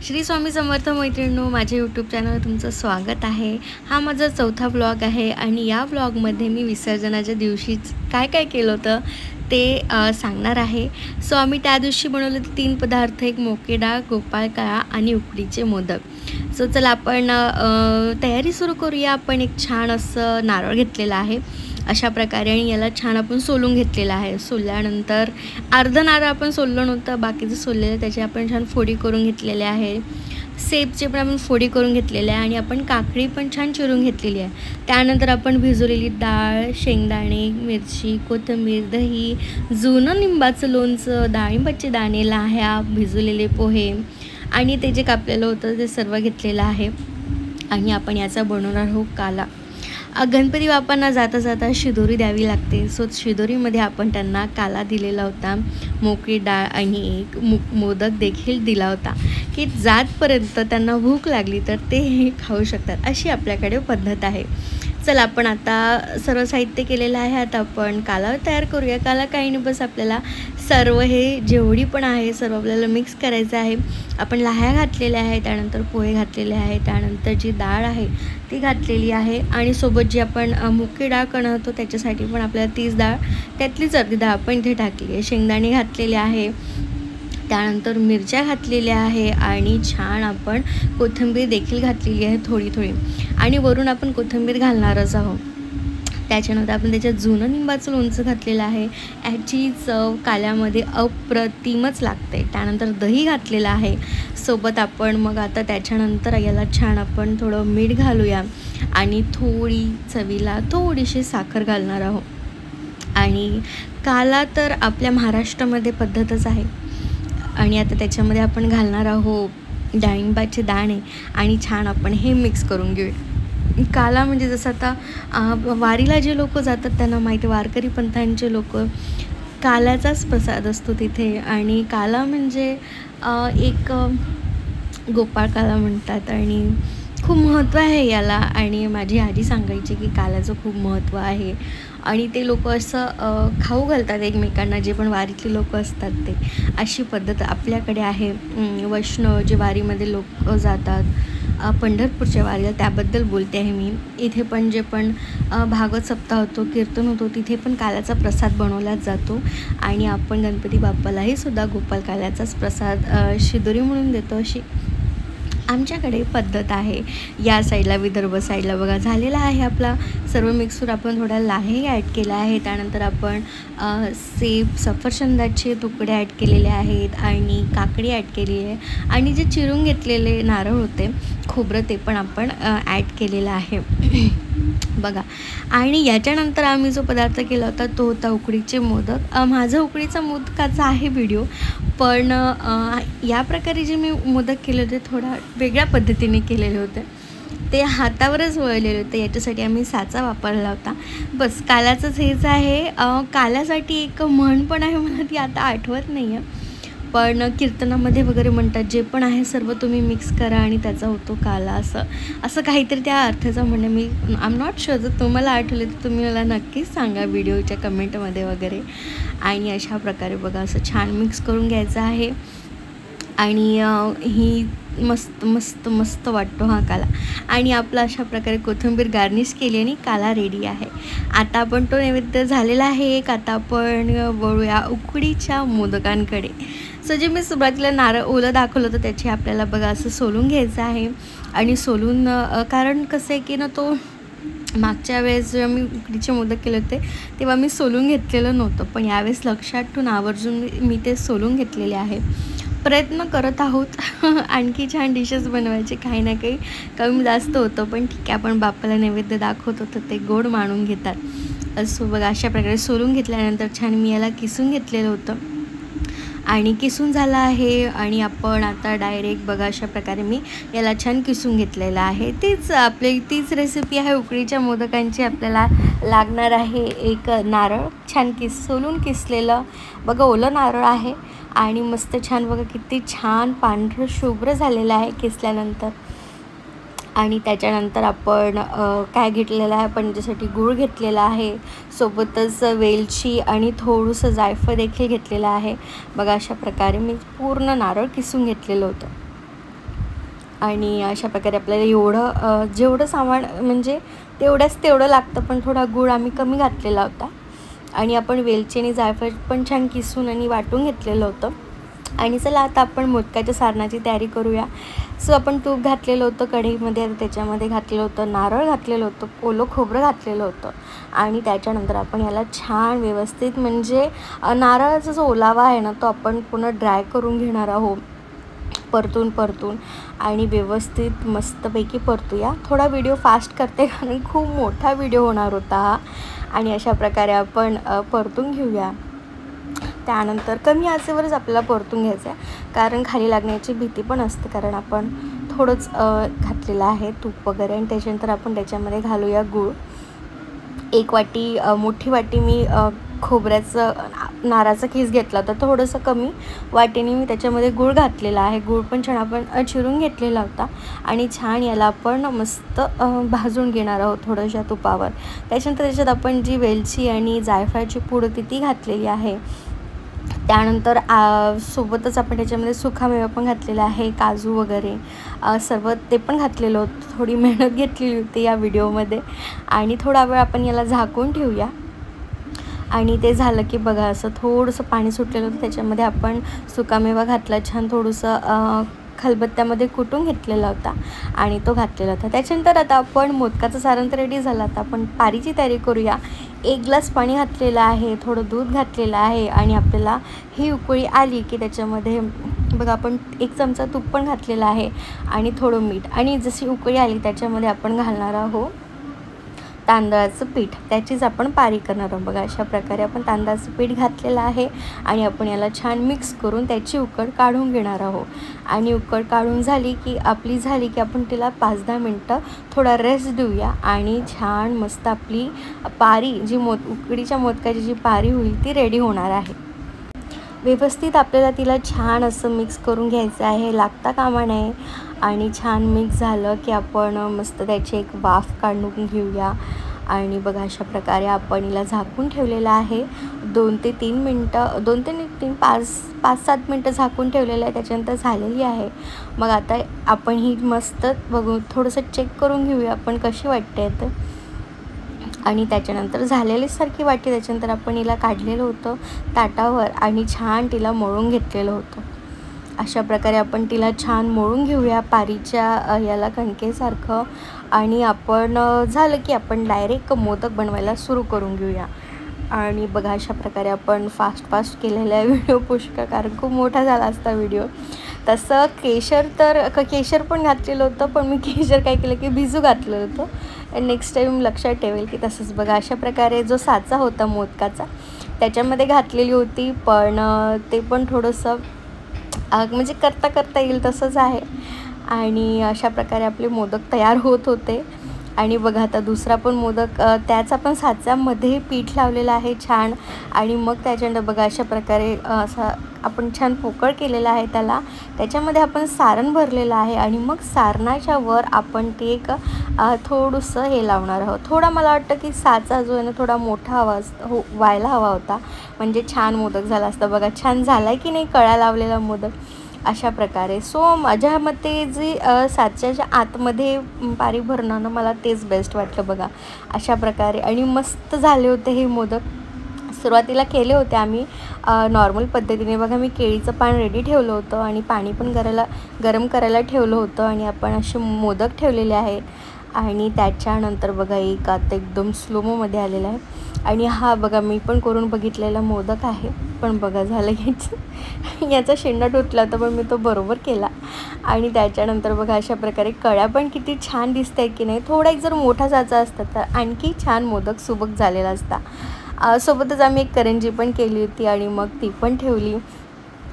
श्री स्वामी समर्थ मैत्रिणींनो, माझ्या यूट्यूब चॅनलवर तुमचं स्वागत आहे। हा माझा चौथा ब्लॉग आहे आणि या ब्लॉगमध्ये मी विसर्जनाच्या दिवशीच काय काय केलं होतं ते सांगणार आहे। सो आम्ही त्या दिवशी बनवले 3 पदार्थ, एक मोके डाळ, गोपाळकाळा आणि उकडीचे मोदक। सो चला आपण तयारी सुरू करूया। आपण एक छान असं नारळ घेतलेला आहे अशा प्रकारे आणि याला छान आपण सोलून घेतलेला आहे। सोलल्यानंतर अर्ध नारळ आपण सोललं नव्हतं, बाकीचं सोललेलं त्याचे आपण छान फोडी करून घेतलेले आहे। सेबचे पण आपण फोडी करून घेतलेले आहे आणि आपण काकडी पण छान चिरून घेतलेली आहे। त्यानंतर आपण भिजवलेली डाळ, शेंगदाणे, मिरची, कोथिंबीर, दही, जुनं लिंबाचं लोणचं, डाळिंबाचे दाणे, लाह्या, भिजवलेले पोहे आणि ते जे कापलेलं होतं ते सर्व घेतलेलं आहे आणि आपण याचा बनवणार आहोत काला। गणपती बाप्पांना जाता जाता शिदोरी द्यावी लागते। सो शिदोरीमध्ये आपण त्यांना काला दिलेला होता, मोकळी डाळ आणि एक मोदक देखील दिला होता की जातपर्यंत त्यांना भूक लागली तर ते हे खाऊ शकतात, अशी आपल्याकडे पद्धत आहे। चला आपण आता सर्व साहित्य केलेलं आहे। आता आपण काला तयार करूया। काला काही नाही, बस आपल्याला सर्व हे जेवढी पण आहे सर्व आपल्याला मिक्स करायचं आहे। आपण लाह्या घातलेल्या आहे, त्यानंतर पोहे घातलेले आहे, त्यानंतर जी डाळ आहे ती घातलेली आहे आणि सोबत जी आपण मुकी डाळ कणवतो त्याच्यासाठी पण आपल्याला तीच डाळ, त्यातलीच अर्धी डाळ आपण इथे टाकली आहे। शेंगदाणे घातलेले आहे, त्यानंतर मिरच्या घातलेल्या आहे आणि छान आपण कोथिंबीर देखील घातलेली आहे थोडी थोडी आणि वरून आपण कोथिंबीर घालणारच आहोत। त्याच्यानंतर आपण त्याच्यात जुनं लिंबाचं लोणचं घातलेलं आहे। याची चव काल्यामध्ये अप्रतिमच लागते। त्यानंतर दही घातलेलं आहे सोबत आपण मग आता त्याच्यानंतर याला छान आपण थोडं मीठ घालूया आणि थोडी चवीला थोडीशी साखर घालणार आहोत। आणि काला तर आपल्या महाराष्ट्रामध्ये पद्धतच आहे आणि आता त्याच्यामध्ये आपण घालणार आहोत डाळिंबाचे दाणे आणि छान आपण हे मिक्स करून घेऊया। काला म्हणजे जसं आता वारीला जे लोक जातात त्यांना माहिती, वारकरी पंथांचे लोक काल्याचाच प्रसाद असतो तिथे आणि काला म्हणजे एक गोपाळ काला म्हणतात आणि खूप महत्त्व आहे याला। आणि माझी आजी सांगायची की काल्याचं खूप महत्त्व आहे आणि ते लोक असं खाऊ घालतात एकमेकांना, जे पण वारीतले लोक असतात ते, अशी पद्धत आपल्याकडे आहे। वैष्णव जे वारीमध्ये लोक जातात पंढरपूरच्या वारीला, त्याबद्दल बोलते आहे मी। इथे पण जे पण भागवत सप्ताह होतो, कीर्तन होतो, तिथे पण काल्याचा प्रसाद बनवला जातो आणि आपण गणपती बाप्पालाही सुद्धा गोपाल काल्याचाच प्रसाद शिदोरी म्हणून देतो, अशी आमच्याकडे पद्धत आहे। या साईडला विदर्भ साईडला बघा झालेला आहे आपला सर्व मिक्सर। आपण थोडा लाही ॲड केला आहे, त्यानंतर आपण सेब, सफरचंदाचे तुकडे ॲड केलेले आहेत आणि काकडी ॲड केली आहे आणि जे चिरून घेतलेले नारळ होते, खोबरं, ते पण आपण ॲड केलेलं आहे बघा। आणि याच्यानंतर आम्ही जो पदार्थ केला होता तो होता उकडीचे मोदक। माझा उकडीचा मोदकाचा आहे व्हिडिओ, पण या प्रकारे जे मी मोदक केले होते थोडा वेगळ्या पद्धतीने केलेले होते, ते हातावरच वळलेले होते। याच्यासाठी आम्ही साचा वापरला होता। बस काल्याचंच हेच आहे। काल्यासाठी एक म्हण पण आहे, मला ती आता आठवत नाही आहे, पण कीर्तनामध्ये वगैरे म्हणतात जे पण आहे सर्व तुम्ही मिक्स करा आणि त्याचा होतो काला, असं काहीतरी त्या अर्थाचं म्हणणं। मी आय एम नॉट शुअर, जर तुम्हाला आठवले तर तुम्ही मला नक्कीच सांगा व्हिडिओच्या कमेंटमध्ये वगैरे। आणि अशा प्रकारे बघा असं छान मिक्स करून घ्यायचं आहे आणि ही मस्त मस्त मस्त वाटतो हा काला। आणि आपला अशा प्रकारे कोथिंबीर गार्निश केली आणि काला रेडी आहे। आता आपण तो नैवेद्य झालेला आहे एक। आता आपण वळूया उकडीच्या मोदकांकडे। सो जे मी सुरुवातीला नारळ ओलं दाखवलं होतं त्याची आपल्याला बघा असं सोलून घ्यायचं आहे आणि सोलून, कारण कसं आहे की ना, तो मागच्या वेळेस जेव्हा मी उकडीचे मोदक केले होते तेव्हा मी सोलून घेतलेलं नव्हतं, पण यावेळेस लक्षात ठेवून आवर्जून मी ते सोलून घेतलेले आहे। प्रयत्न करत आहोत आणखी छान डिशेस बनवायचे, काही ना काही कमी जास्त होतं, पण ठीक आहे, आपण बाप्पाला नैवेद्य दाखवत होतं ते गोड मानून घेतात। असो बघा अशा प्रकारे सोलून घेतल्यानंतर छान मी याला किसून घेतलेलं होतं आणि किसून झालं आहे आणि आपण आता डायरेक्ट बघा अशा प्रकारे मी याला छान किसून घेतलेलं आहे। तीच रेसिपी आहे उकडीच्या मोदकांची। आपल्याला लागणार आहे एक नारळ छान सोलून किसलेलं, बघा ओलं नारळ आहे आणि मस्त छान बघा किती छान पांढरं शुभ्र झालेलं आहे किसल्यानंतर। आणि त्याच्यानंतर आपण काय घेतलेलं आहे, आपण त्याच्यासाठी गूळ घेतलेला आहे, सोबतच वेलची आणि थोडंसं जायफळ देखील घेतलेलं आहे। बघा अशा प्रकारे मी पूर्ण नारळ किसून घेतलेलं होतं। आणि अशा प्रकारे आपल्याला एवढं जेवढं सामान म्हणजे तेवढं लागतं, पण थोडा गूळ आम्ही कमी घातलेला होता. आणि आपण वेलची आणि जायफळ पण छान किसून आणि वाटून घेतलेलं होतं. आणि चला आता आपण मोदकाच्या सारणाची तयारी करूया. सो आपण तूप घातलेलं होतं कढईमध्ये, आता त्याच्यामध्ये घातलेलं होतं नारळ, घातलेलं होतं ओलं खोबरं, घातलेलं होतं. आणि त्याच्यानंतर आपण याला छान व्यवस्थित म्हणजे नारळाचा जो ओलावा आहे ना तो आपण पुन्हा ड्राय करून घेणार आहोत, परतून आणि व्यवस्थित मस्तपैकी परतूया. थोडा व्हिडिओ फास्ट करते कारण खूप मोठा व्हिडिओ होणार होता हा. आणि अशा प्रकारे आपण परतून घेऊया. त्यानंतर कमी आचेवरच आपल्याला परतून घ्यायचं आहे, कारण खाली लागण्याची भीती पण असते, कारण आपण थोडंच घातलेलं आहे तूप वगैरे. आणि त्याच्यानंतर आपण त्याच्यामध्ये घालूया गूळ. 1 वाटी मोठी वाटी मी खोबऱ्याचं नारळाचा खीस घेतला होता, थोडंसं कमी वाटीने मी त्याच्यामध्ये गूळ घातलेला आहे. गूळ पण छान आपण चिरून घेतलेला होता. आणि छान याला आपण मस्त भाजून घेणार आहोत थोड्याशा तुपावर. त्याच्यानंतर त्याच्यात आपण जी वेलची आणि जायफळाची पूड होती ती घातलेली आहे. त्यानंतर सोबतच आपण त्याच्यामध्ये सुकामेवा पण घातलेला आहे, काजू वगैरे सर्व ते पण घातलेलं होतं. थोडी मेहनत घेतलेली होती या व्हिडिओमध्ये. आणि थोडा वेळ आपण याला झाकून ठेवूया. आणि ते झालं की बघा असं थोडंसं पाणी सुटलेलं होतं, त्याच्यामध्ये आपण सुकामेवा घातला, छान थोडंसं खलबत्त्यामध्ये कुटून घेतलेला होता आणि तो घातलेला होता. त्याच्यानंतर आता आपण मोदकाचं सारण तर रेडी झालं, आता आपण पारीची तयारी करूया. 1 ग्लास पाणी घातलेलं आहे, थोडं दूध घातलेलं आहे. आणि आपल्याला ही उकळी आली की त्याच्यामध्ये बघा आपण 1 चमचा तूप पण घातलेला आहे आणि थोडं मीठ. आणि जशी उकळी आली त्याच्यामध्ये आपण घालणार आहोत तांदळाचं पीठ, त्याचीच आपण पारी करणार आहोत. बघा अशा प्रकारे आपण तांदळाचं पीठ घातलेलं आहे आणि आपण याला छान मिक्स करून त्याची उकळ काढून घेणार आहोत. आणि उकळ काढून झाली की आपण तिला 5-10 मिनटं थोडा रेस्ट देऊया. आणि छान मस्त आपली पारी जी उकडीच्या मोदकाची जी पारी होईल ती रेडी होणार आहे. व्यवस्थित आपल्याला तिला छान असं मिक्स करून घ्यायचं आहे, लागता कामा नये. आणि छान मिक्स झालं की आपण मस्त त्याची एक वाफ काढून घेऊया. आणि बघा अशा प्रकारे आपण हिला झाकून ठेवलेलं आहे 2 ते 3 मिनटं, 2 ते 3 5-7 मिनटं झाकून ठेवलेलं आहे. त्याच्यानंतर झालेली आहे. मग आता आपण ही मस्त बघू थोडंसं चेक करून घेऊया आपण कशी वाटते तर. आणि त्याच्यानंतर झालेली सारखी वाटी, त्याच्यानंतर आपण हिला काढलेलं होतं ताटावर आणि छान तिला मळून घेतलेलं होतं. अशा प्रकारे आपण तिला छान मळून घेऊया पारीच्या याला कणकेसारखं. आणि आपण झालं की आपण डायरेक्ट मोदक बनवायला सुरू करून घेऊया. आणि बघा अशा प्रकारे आपण फास्ट केलेला आहे व्हिडिओ पुष्कळ, कारण खूप मोठा झाला असता व्हिडिओ. तसं केशर पण घातलेलं होतं, पण मी केशर काय केलं की भिजू घातलेलं होतं. नेक्स्ट टाईम लक्षात ठेवेल की तसंच. बघा अशा प्रकारे जो साचा होता मोदकाचा त्याच्यामध्ये घातलेली होती, पण ते पण थोडंसं म्हणजे करता येईल तसंच आहे. आणि अशा प्रकारे आपले मोदक तयार होत होते. आणि बघा आता दुसरा पण मोदक त्याचा पण साच्यामध्ये पीठ लावलेलं आहे छान. आणि मग त्याच्यानंतर बघा अशा प्रकारे असा आपण छान पोकळ केलेला आहे त्याला, त्याच्यामध्ये आपण सारण भरलेलं आहे. आणि मग सारणाच्या वर आपण ते एक थोडंसं हे लावणार आहोत. थोडा मला वाटतं की साचा जो आहे ना थोडा मोठा व्हायला हवा होता, म्हणजे छान मोदक झाला असता. बघा छान झाला आहे की नाही कळ्या लावलेला मोदक अशा प्रकारे. सो माझ्या मते जी साच्याच्या आतमध्ये पारी भरणं ना मला तेच बेस्ट वाटलं. बघा अशा प्रकारे आणि मस्त झाले होते हे मोदक. सुरुवातीला केले होते आम्ही नॉर्मल पद्धतीने. बघा मी केळीचं पान रेडी ठेवलं होतं आणि पाणी पण गरम करायला ठेवलं होतं. आणि आपण असे मोदक ठेवलेले आहेत. आणि त्याच्यानंतर बघा एक आता एकदम स्लोमोमध्ये आलेला आहे. आणि हा बघा मी पण करून बघितलेला मोदक आहे, पण बघा झालं याचा शेंडा तुटला होता, पण मी तो बरोबर केला. आणि त्याच्यानंतर बघा अशा प्रकारे कळ्या पण किती छान दिसत आहे की नाही. थोडा एक जर मोठा साचा असता तर आणखी छान मोदक सुबक झालेला असता. सोबतच आम्ही एक करंजी पण केली होती आणि मग ती पण ठेवली.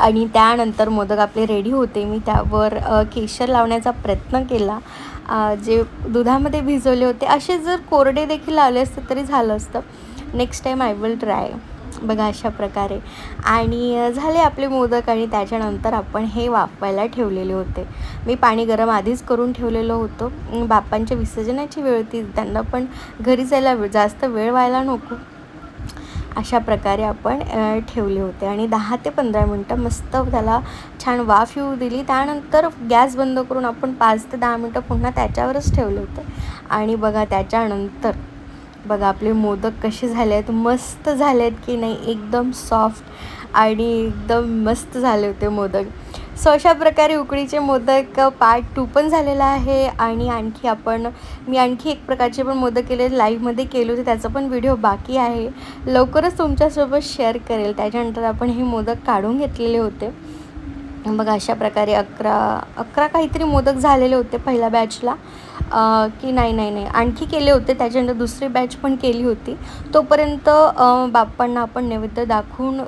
आणि त्यानंतर मोदक आपले रेडी होते. मी त्यावर केशर लावण्याचा प्रयत्न केला, जे दुधामध्ये भिजवले होते. असे जर कोरडे देखील लावले असते तरी झालं असतं. Next time I will try. बघा अशा प्रकारे. आणि झाले आपले मोदक. आणि त्याच्यानंतर आपण हे वाफवायला ठेवलेले होते. मी पाणी गरम आधीच करून ठेवलेलं होतं. बाप्पांच्या विसर्जनाची वेळ होती, त्यांना पण घरी जायला जास्त वेळ व्हायला नको. अशा प्रकारे आपण ठेवले होते आणि 10 ते 15 मिनटं मस्त त्याला छान वाफ येऊ दिली. त्यानंतर गॅस बंद करून आपण 5 ते 10 मिनटं पुन्हा त्याच्यावरच ठेवले होते. आणि बघा त्याच्यानंतर बघा आपले मोदक कसे झाले आहेत, मस्त झाले आहेत की नाही, एकदम सॉफ्ट आणि एकदम मस्त झाले होते मोदक. सो अशा प्रकारे उकडीचे मोदक पार्ट 2 पण झालेला आहे. आणि मी आणखी एक प्रकारचे पण मोदक केले, लाईव्हमध्ये केले होते, त्याचा पण व्हिडिओ बाकी आहे, लवकरच तुमच्यासोबत शेअर करेल. त्याच्यानंतर आपण हे मोदक काढून घेतलेले होते. बघा अशा प्रकारे 11 काहीतरी मोदक झालेले होते पहिल्या बॅचला, की नाही आणखी केले होते. त्याच्यानंतर दुसरी बॅच पण केली होती. तोपर्यंत बाप्पांना आपण नैवेद्य दाखवून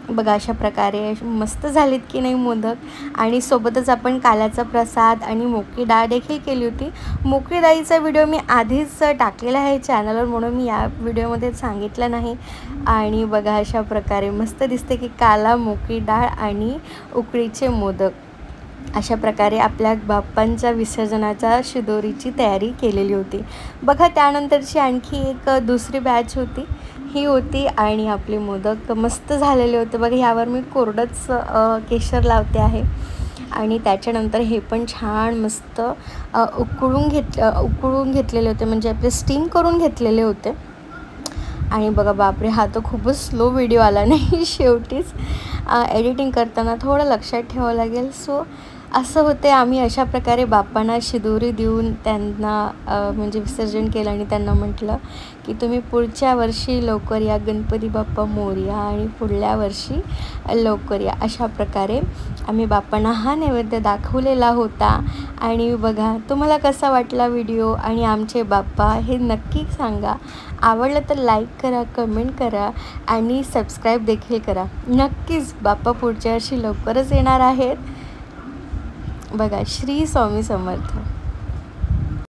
बघा अशा प्रकारे मस्त झालीत की नाही मोदक. आणि सोबतच आपण काल्याचा प्रसाद आणि मोकळी डाळ देखील केली होती. मोकळी डाळीचा व्हिडिओ मी आधीच टाकलेला आहे चॅनलवर, म्हणून मी या व्हिडिओमध्ये सांगितलं नाही. आणि बघा अशा प्रकारे मस्त दिसते की काला, मोकळी डाळ आणि उकडीचे मोदक. अशा प्रकारे आपल्या बाप्पांच्या विसर्जनाच्या शिदोरीची तयारी केलेली होती. बघा त्यानंतरची आणखी एक दुसरी बॅच होती, ही होती. आणि आपले मोदक मस्त झालेले होते. बघा ह्यावर मी कोरडंच केशर लावते आहे. आणि त्याच्यानंतर हे पण छान मस्त उकळून घेतलेले होते, म्हणजे आपले स्टीम करून घेतलेले होते. आणि बघा बापरे, हा तर खूपच स्लो व्हिडिओ आला नाही, शेवटीच एडिटिंग करताना थोडं लक्षात ठेवावं लागेल. सो असं होते. आम्ही अशा प्रकारे बाप्पांना शिदोरी देऊन त्यांना म्हणजे विसर्जन केलं आणि त्यांना म्हटलं की तुम्ही पुढच्या वर्षी लवकर या, गणपती बाप्पा मोरया, आणि पुढल्या वर्षी लवकर या. अशा प्रकारे आम्ही बाप्पांना हा नैवेद्य दाखवलेला होता. आणि बघा तुम्हाला कसा वाटला व्हिडिओ आणि आमचे बाप्पा हे नक्की सांगा. आवडलं तर लाईक करा, कमेंट करा आणि सबस्क्राईब देखील करा. नक्कीच बाप्पा पुढच्या वर्षी लवकरच येणार आहेत. बघा श्री स्वामी समर्थ.